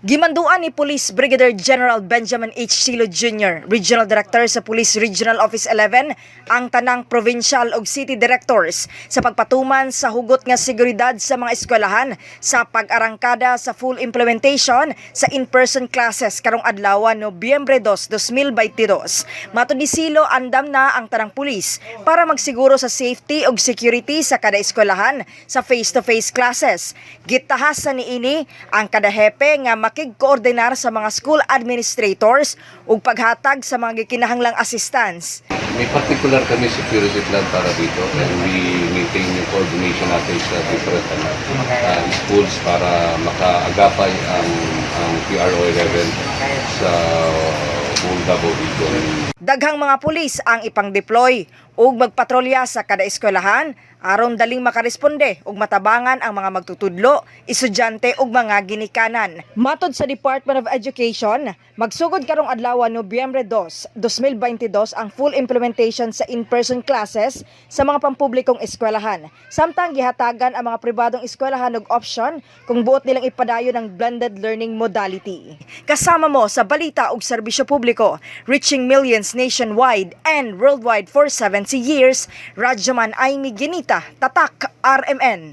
Gimanduan ni Police Brigadier General Benjamin H. Silo Jr., Regional Director sa Police Regional Office 11, ang tanang provincial ug city directors sa pagpatuman sa hugot nga seguridad sa mga eskwelahan sa pag-arangkada sa full implementation sa in-person classes karong adlaw Nobyembre 2, 2022. Matud ni Silo, andam na ang tanang pulis para magsiguro sa safety ug security sa kada eskwelahan sa face-to-face classes. Gitahasan niini ang kada hepe nga makig-koordinar sa mga school administrators ug paghatag sa mga gikinahanglang assistance. May particular kami security plan para dito and we maintain yung coordination natin sa different schools para makaagapay ang PRO 11 sa buong Davao Region. Daghang mga pulis ang ipang-deploy ug magpatrolya sa kada eskwelahan aron daling makaresponde ug matabangan ang mga magtutudlo, estudyante ug mga ginikanan. Matod sa Department of Education, magsugod karong adlaw Nobyembre 2, 2022 ang full implementation sa in-person classes sa mga pampublikong eskwelahan. Samtang gihatagan ang mga pribadong eskwelahan og option kung buot nilang ipadayon ang blended learning modality. Kasama mo sa balita ug serbisyo publiko, reaching millions nationwide and worldwide for 70 years, Radyoman Aimee Ginita, Tatak RMN.